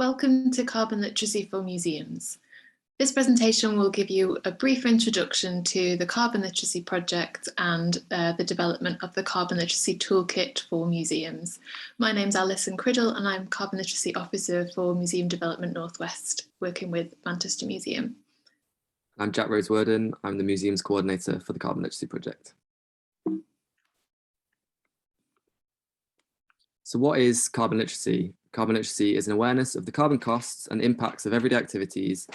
Welcome to Carbon Literacy for Museums. This presentation will give you a brief introduction to the Carbon Literacy project and the development of the Carbon Literacy Toolkit for museums. My name's Alison Criddle and I'm Carbon Literacy Officer for Museum Development Northwest, working with Manchester Museum. I'm Jack Rhodes-Worden. I'm the Museums Coordinator for the Carbon Literacy project. So what is carbon literacy? Carbon literacy is an awareness of the carbon costs and impacts of everyday activities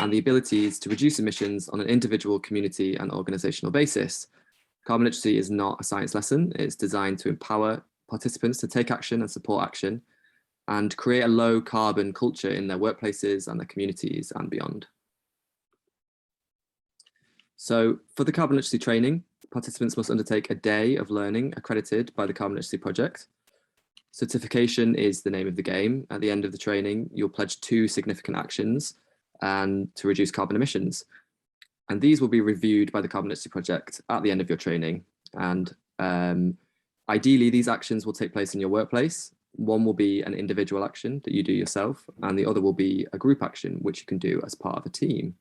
and the abilities to reduce emissions on an individual, community and organisational basis. Carbon literacy is not a science lesson. It's designed to empower participants to take action and support action and create a low carbon culture in their workplaces and their communities and beyond. So for the carbon literacy training, participants must undertake a day of learning accredited by the Carbon Literacy project. Certification is the name of the game. At the end of the training, you'll pledge 2 significant actions to reduce carbon emissions. And these will be reviewed by the Carbon Literacy project at the end of your training. And ideally, these actions will take place in your workplace. One will be an individual action that you do yourself, and the other will be a group action, which you can do as part of a team.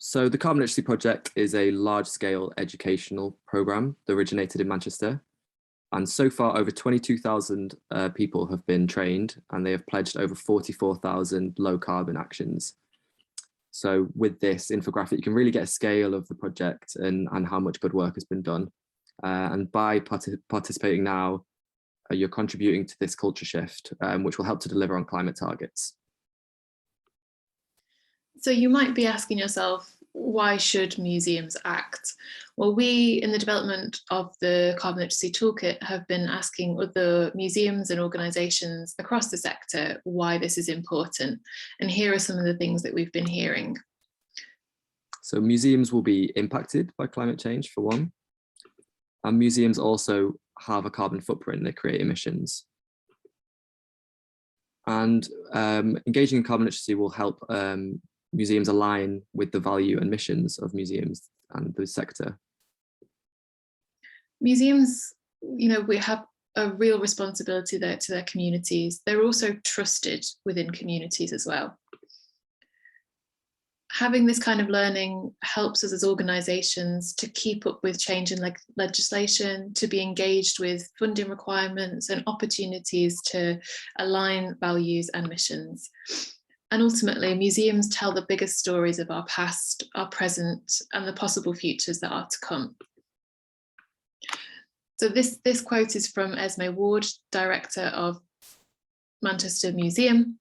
So the Carbon Literacy project is a large-scale educational programme that originated in Manchester. And so far, over 22,000 people have been trained, and they have pledged over 44,000 low-carbon actions. So with this infographic, you can really get a scale of the project and how much good work has been done. And by participating now, you're contributing to this culture shift, which will help to deliver on climate targets. So you might be asking yourself, why should museums act? Well, we in the development of the Carbon Literacy Toolkit have been asking other museums and organisations across the sector why this is important. And here are some of the things that we've been hearing. So museums will be impacted by climate change, for one. And museums also have a carbon footprint, they create emissions. And engaging in carbon literacy will help museums align with the value and missions of museums and the sector. Museums, we have a real responsibility there to their communities. They're also trusted within communities as well. Having this kind of learning helps us as organisations to keep up with change in legislation, to be engaged with funding requirements and opportunities to align values and missions. And ultimately, museums tell the biggest stories of our past, our present, and the possible futures that are to come. So this quote is from Esme Ward, Director of Manchester Museum.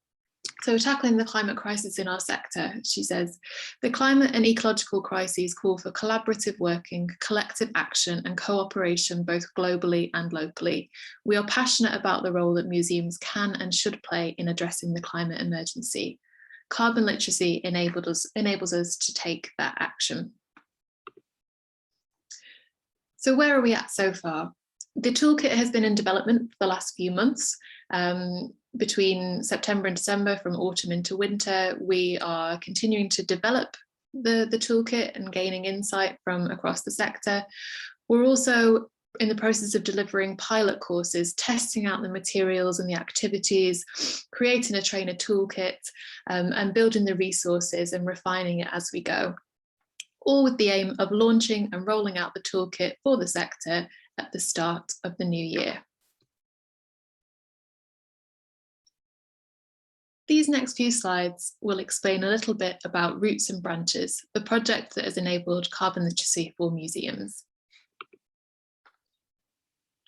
So tackling the climate crisis in our sector, she says, the climate and ecological crises call for collaborative working, collective action and cooperation both globally and locally. We are passionate about the role that museums can and should play in addressing the climate emergency. Carbon literacy enables us to take that action. So where are we at so far? The toolkit has been in development for the last few months. Between September and December, from autumn into winter, we are continuing to develop the toolkit and gaining insight from across the sector. We're also in the process of delivering pilot courses, testing out the materials and the activities, creating a trainer toolkit, and building the resources and refining it as we go, all with the aim of launching and rolling out the toolkit for the sector at the start of the new year. These next few slides will explain a little bit about Roots and Branches, the project that has enabled carbon literacy for museums.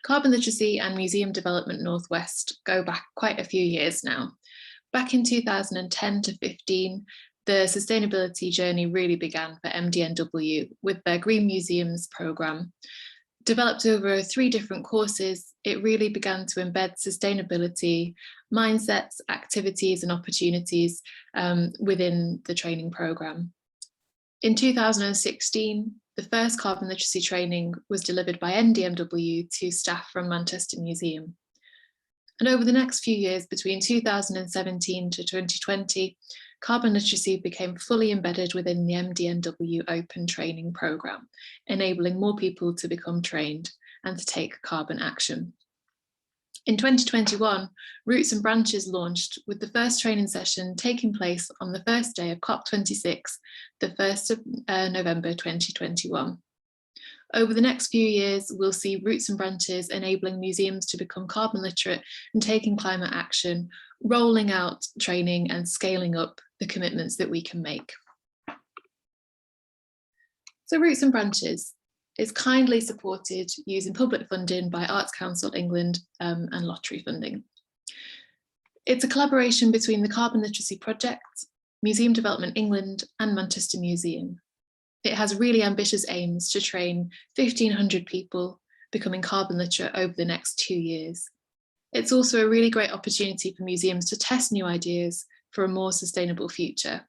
Carbon Literacy and Museum Development Northwest go back quite a few years now. Back in 2010 to 15, the sustainability journey really began for MDNW with their Green Museums programme. Developed over 3 different courses, it really began to embed sustainability, mindsets, activities and opportunities within the training programme. In 2016, the first carbon literacy training was delivered by NDMW to staff from Manchester Museum. And over the next few years, between 2017 to 2020, carbon literacy became fully embedded within the MDNW Open Training Programme, enabling more people to become trained and to take carbon action. In 2021, Roots and Branches launched, with the first training session taking place on the first day of COP26, the 1st of November 2021. Over the next few years, we'll see Roots and Branches enabling museums to become carbon literate and taking climate action, rolling out training and scaling up the commitments that we can make. So Roots and Branches is kindly supported using public funding by Arts Council England and lottery funding. It's a collaboration between the Carbon Literacy Project, Museum Development England and Manchester Museum. It has really ambitious aims to train 1,500 people becoming carbon literate over the next 2 years. It's also a really great opportunity for museums to test new ideas for a more sustainable future.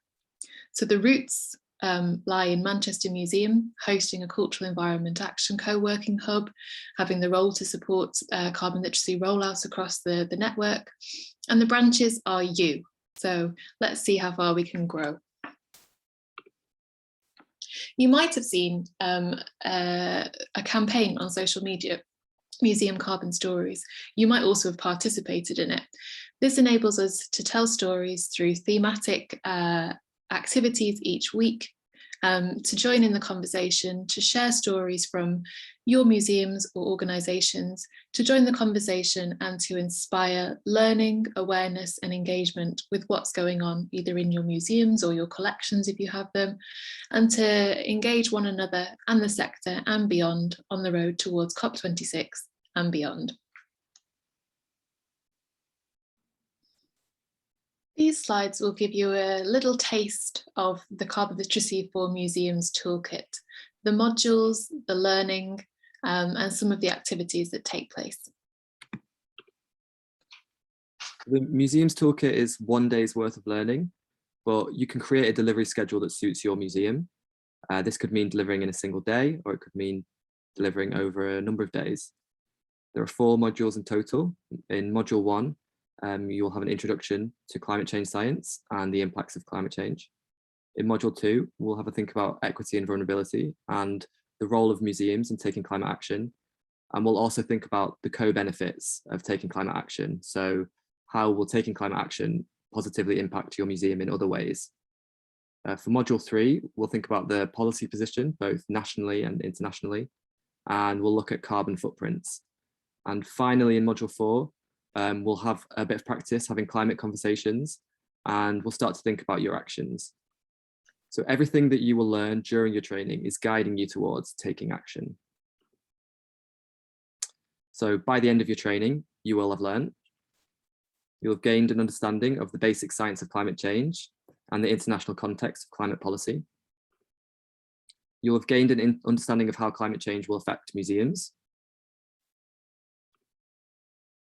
So the Roots lie in Manchester Museum, hosting a cultural environment action co-working hub, having the role to support carbon literacy rollouts across the network. And the branches are you. So let's see how far we can grow. You might have seen a campaign on social media, Museum Carbon Stories. You might also have participated in it. This enables us to tell stories through thematic activities each week, to join in the conversation, to share stories from your museums or organisations, to join the conversation and to inspire learning, awareness and engagement with what's going on either in your museums or your collections if you have them, and to engage one another and the sector and beyond on the road towards COP26 and beyond. These slides will give you a little taste of the Carbon Literacy for Museums toolkit, the modules, the learning, and some of the activities that take place. The Museums toolkit is 1 day's worth of learning, but you can create a delivery schedule that suits your museum. This could mean delivering in a single day, or it could mean delivering over a number of days. There are 4 modules in total. In module 1, you'll have an introduction to climate change science and the impacts of climate change. In module 2, we'll have a think about equity and vulnerability and the role of museums in taking climate action. And we'll also think about the co-benefits of taking climate action. So how will taking climate action positively impact your museum in other ways? For module 3, we'll think about the policy position, both nationally and internationally, and we'll look at carbon footprints. And finally, in module 4, we'll have a bit of practice having climate conversations, and we'll start to think about your actions. So everything that you will learn during your training is guiding you towards taking action. So by the end of your training, you will have learned. You'll have gained an understanding of the basic science of climate change and the international context of climate policy. You'll have gained an understanding of how climate change will affect museums.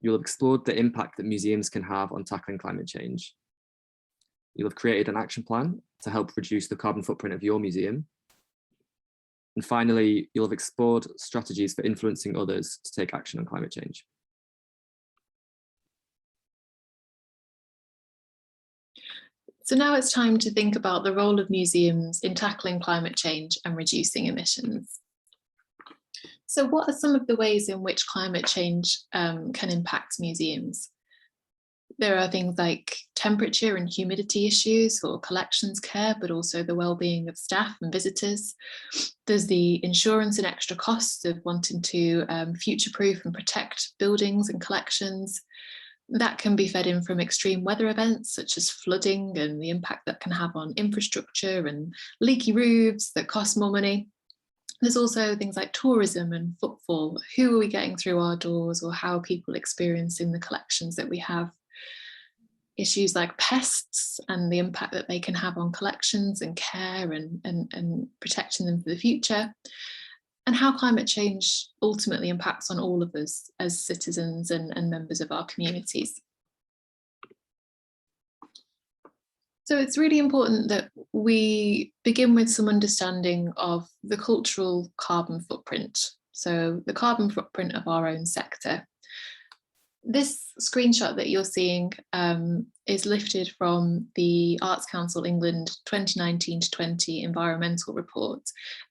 You'll have explored the impact that museums can have on tackling climate change. You'll have created an action plan to help reduce the carbon footprint of your museum. And finally, you'll have explored strategies for influencing others to take action on climate change. So now it's time to think about the role of museums in tackling climate change and reducing emissions. So what are some of the ways in which climate change can impact museums? There are things like temperature and humidity issues for collections care, but also the well-being of staff and visitors. There's the insurance and extra costs of wanting to future-proof and protect buildings and collections. That can be fed in from extreme weather events such as flooding and the impact that can have on infrastructure and leaky roofs that cost more money. There's also things like tourism and footfall. Who are we getting through our doors, or how are people experiencing the collections that we have? Issues like pests and the impact that they can have on collections and care and protecting them for the future. And how climate change ultimately impacts on all of us as citizens and members of our communities. So it's really important that we begin with some understanding of the cultural carbon footprint. So the carbon footprint of our own sector. This screenshot that you're seeing is lifted from the Arts Council England 2019 to 20 environmental report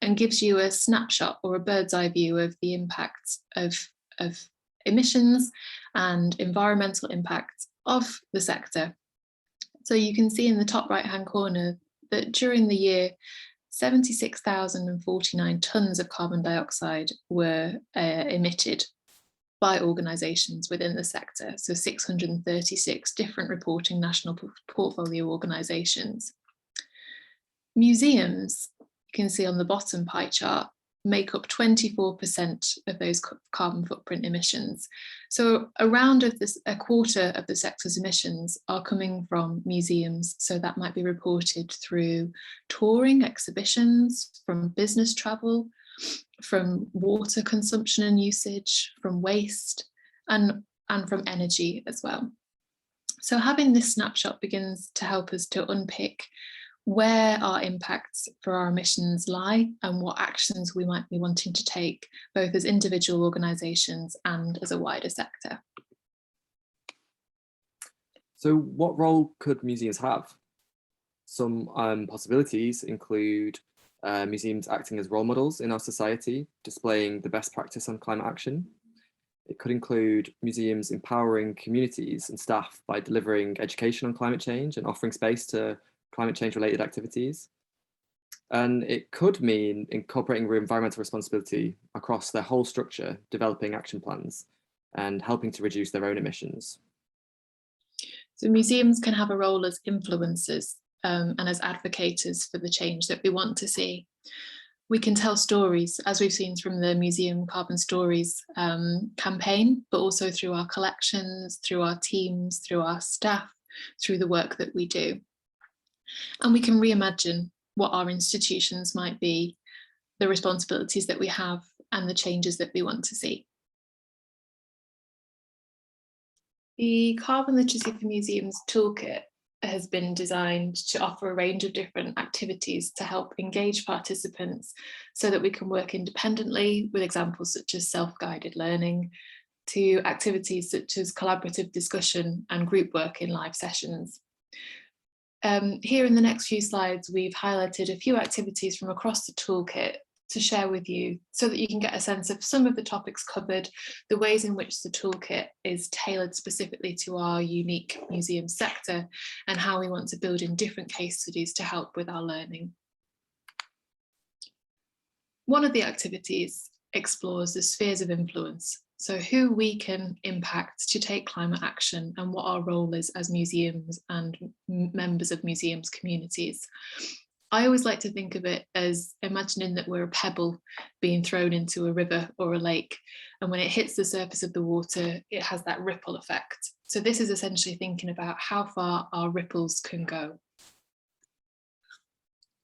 and gives you a snapshot or a bird's eye view of the impacts of emissions and environmental impacts of the sector. So you can see in the top right-hand corner that during the year, 76,049 tonnes of carbon dioxide were emitted by organisations within the sector, so 636 different reporting national portfolio organisations. Museums, you can see on the bottom pie chart, make up 24% of those carbon footprint emissions. So around a quarter of the sector's emissions are coming from museums. So that might be reported through touring, exhibitions, from business travel, from water consumption and usage, from waste, and from energy as well. So having this snapshot begins to help us to unpick where our impacts for our emissions lie and what actions we might be wanting to take, both as individual organisations and as a wider sector. So what role could museums have? Some possibilities include museums acting as role models in our society, displaying the best practice on climate action. It could include museums empowering communities and staff by delivering education on climate change and offering space to climate change related activities. And it could mean incorporating environmental responsibility across their whole structure, developing action plans and helping to reduce their own emissions. So museums can have a role as influencers and as advocates for the change that we want to see. We can tell stories, as we've seen from the Museum Carbon Stories campaign, but also through our collections, through our teams, through our staff, through the work that we do. And we can reimagine what our institutions might be, the responsibilities that we have, and the changes that we want to see. The Carbon Literacy for Museums Toolkit has been designed to offer a range of different activities to help engage participants so that we can work independently, with examples such as self-guided learning, to activities such as collaborative discussion and group work in live sessions. Here in the next few slides, we've highlighted a few activities from across the toolkit to share with you so that you can get a sense of some of the topics covered, the ways in which the toolkit is tailored specifically to our unique museum sector, and how we want to build in different case studies to help with our learning. One of the activities explores the spheres of influence. So who we can impact to take climate action and what our role is as museums and members of museums communities. I always like to think of it as imagining that we're a pebble being thrown into a river or a lake. And when it hits the surface of the water, it has that ripple effect. So this is essentially thinking about how far our ripples can go.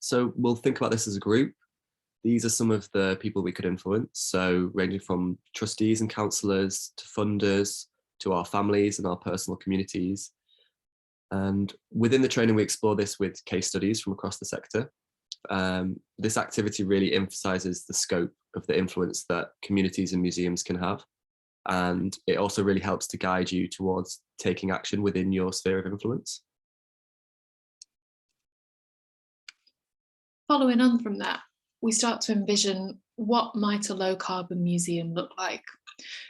So we'll think about this as a group. These are some of the people we could influence. So ranging from trustees and councillors to funders, to our families and our personal communities. And within the training, we explore this with case studies from across the sector. This activity really emphasises the scope of the influence that communities and museums can have. And it also really helps to guide you towards taking action within your sphere of influence. Following on from that, we start to envision what might a low carbon museum look like.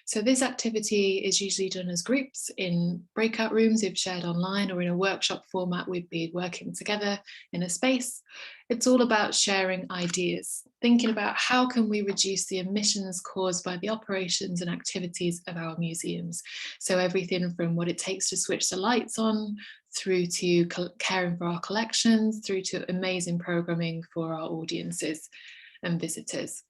So this activity is usually done as groups in breakout rooms we've shared online, or in a workshop format we'd be working together in a space. It's all about sharing ideas, thinking about how can we reduce the emissions caused by the operations and activities of our museums. So everything from what it takes to switch the lights on, through to caring for our collections, through to amazing programming for our audiences and visitors.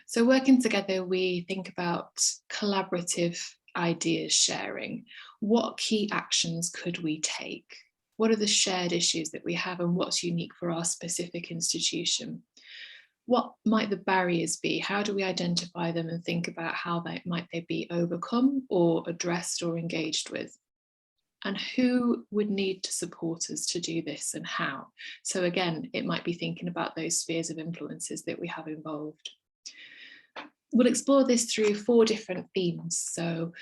So working together, we think about collaborative ideas sharing. What key actions could we take? What are the shared issues that we have and what's unique for our specific institution? What might the barriers be? How do we identify them and think about how might they be overcome or addressed or engaged with? And who would need to support us to do this and how? So again, it might be thinking about those spheres of influences that we have involved. We'll explore this through 4 different themes. So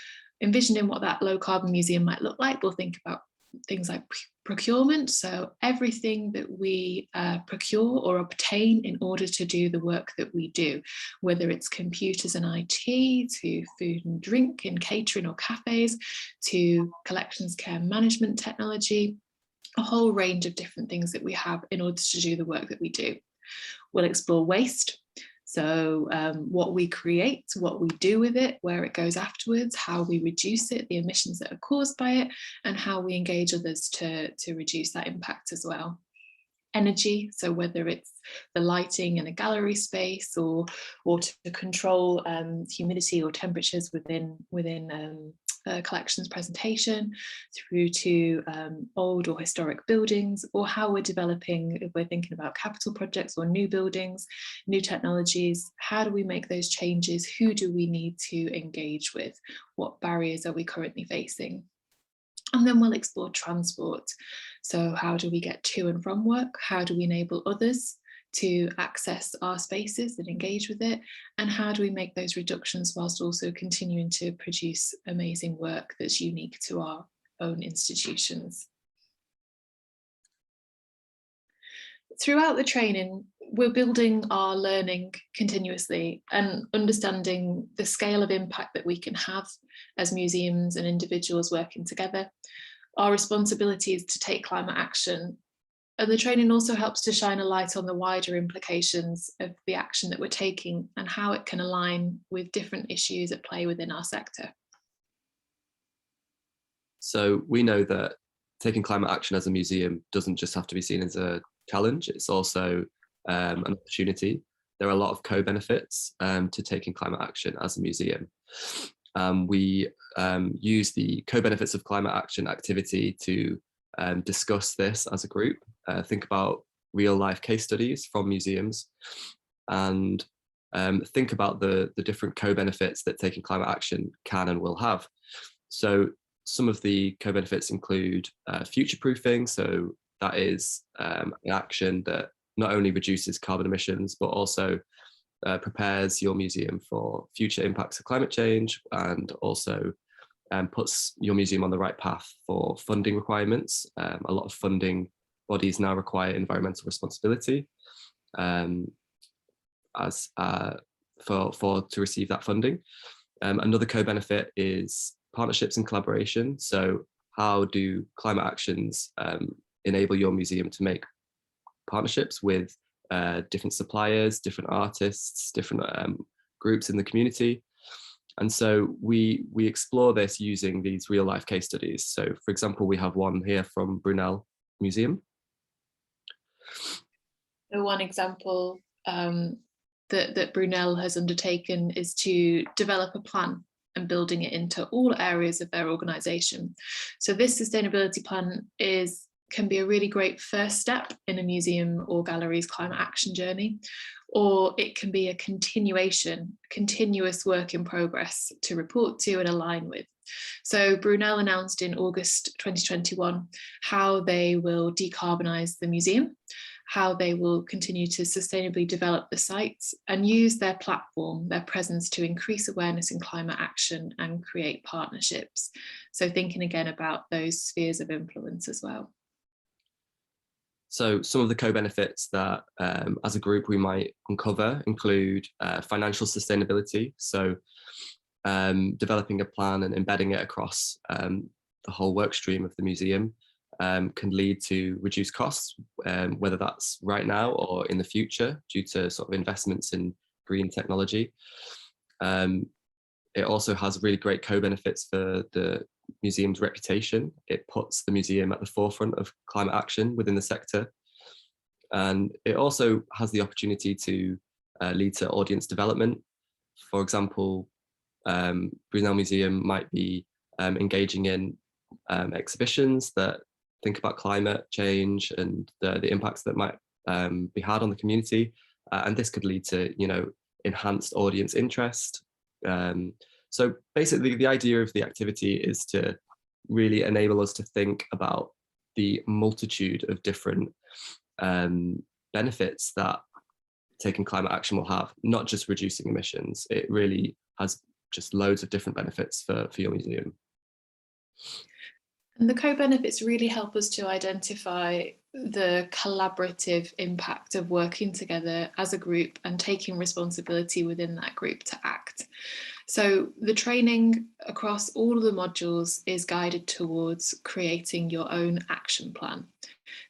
envisioning what that low carbon museum might look like, we'll think about things like procurement, so everything that we procure or obtain in order to do the work that we do, whether it's computers and IT, to food and drink in catering or cafes, to collections care management technology, a whole range of different things that we have in order to do the work that we do. We'll explore waste. So what we create, what we do with it, where it goes afterwards, how we reduce it, the emissions that are caused by it, and how we engage others to reduce that impact as well. Energy, so whether it's the lighting in a gallery space or to control humidity or temperatures within a collections presentation, through to old or historic buildings, or how we're developing, if we're thinking about capital projects or new buildings, new technologies, how do we make those changes? Who do we need to engage with? What barriers are we currently facing? And then we'll explore transport. So how do we get to and from work? How do we enable others to access our spaces and engage with it? And how do we make those reductions whilst also continuing to produce amazing work that's unique to our own institutions? Throughout the training, we're building our learning continuously and understanding the scale of impact that we can have as museums and individuals working together. Our responsibility is to take climate action, and the training also helps to shine a light on the wider implications of the action that we're taking and how it can align with different issues at play within our sector. So we know that taking climate action as a museum doesn't just have to be seen as a challenge, it's also an opportunity. There are a lot of co-benefits to taking climate action as a museum. We use the co-benefits of climate action activity to discuss this as a group, think about real life case studies from museums, and think about the different co-benefits that taking climate action can and will have. So some of the co-benefits include future-proofing, so that is an action that not only reduces carbon emissions, but also prepares your museum for future impacts of climate change, and also puts your museum on the right path for funding requirements. A lot of funding bodies now require environmental responsibility to receive that funding. Another co-benefit is partnerships and collaboration. So how do climate actions enable your museum to make partnerships with different suppliers, different artists, different groups in the community? And so we explore this using these real life case studies. So for example, we have one here from Brunel Museum. So one example that Brunel has undertaken is to develop a plan and building it into all areas of their organisation. So this sustainability plan can be a really great first step in a museum or gallery's climate action journey, or it can be a continuous work in progress to report to and align with. So Brunel announced in August 2021 how they will decarbonise the museum, how they will continue to sustainably develop the sites and use their platform, their presence, to increase awareness in climate action and create partnerships. So thinking again about those spheres of influence as well. So some of the co-benefits that as a group we might uncover include financial sustainability. So developing a plan and embedding it across the whole work stream of the museum can lead to reduced costs, whether that's right now or in the future due to sort of investments in green technology. It also has really great co-benefits for the museum's reputation. It puts the museum at the forefront of climate action within the sector. And it also has the opportunity to lead to audience development. For example, Brunel Museum might be engaging in exhibitions that think about climate change and the impacts that might be had on the community. And this could lead to, enhanced audience interest. So basically the idea of the activity is to really enable us to think about the multitude of different benefits that taking climate action will have, not just reducing emissions. It really has just loads of different benefits for your museum. And the co-benefits really help us to identify the collaborative impact of working together as a group and taking responsibility within that group to act. So the training across all of the modules is guided towards creating your own action plan.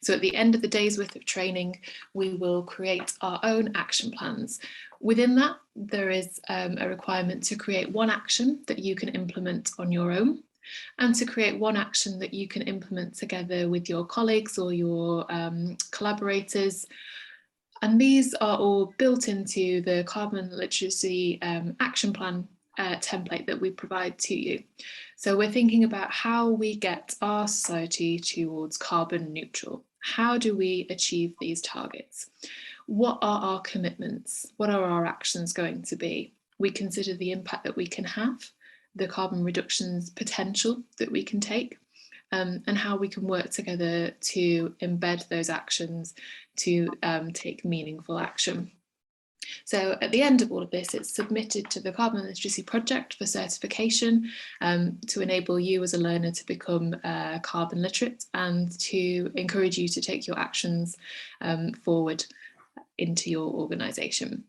So at the end of the day's worth of training, we will create our own action plans. Within that, there is a requirement to create one action that you can implement on your own, and to create one action that you can implement together with your colleagues or your collaborators. And these are all built into the Carbon Literacy action plan template that we provide to you. So we're thinking about how we get our society towards carbon neutral. How do we achieve these targets? What are our commitments? What are our actions going to be? We consider the impact that we can have, the carbon reductions potential that we can take, and how we can work together to embed those actions to take meaningful action. So at the end of all of this, it's submitted to the Carbon Literacy Project for certification to enable you as a learner to become carbon literate and to encourage you to take your actions forward into your organisation.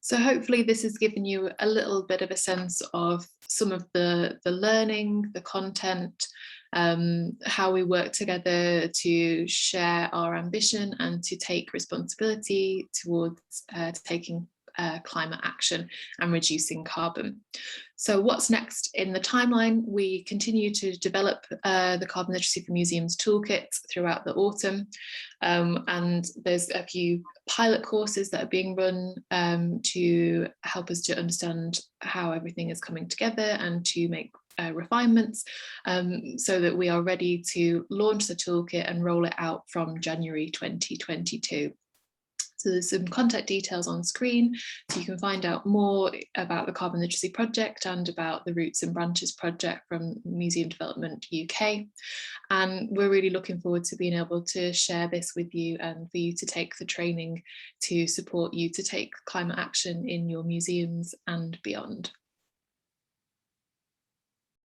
So hopefully this has given you a little bit of a sense of some of the learning, the content, how we work together to share our ambition and to take responsibility towards taking climate action and reducing carbon. So what's next in the timeline? We continue to develop the Carbon Literacy for Museums toolkit throughout the autumn, and there's a few pilot courses that are being run to help us to understand how everything is coming together and to make refinements so that we are ready to launch the toolkit and roll it out from January 2022. So there's some contact details on screen, so you can find out more about the Carbon Literacy Project and about the Roots and Branches project from Museum Development UK. And we're really looking forward to being able to share this with you and for you to take the training to support you to take climate action in your museums and beyond.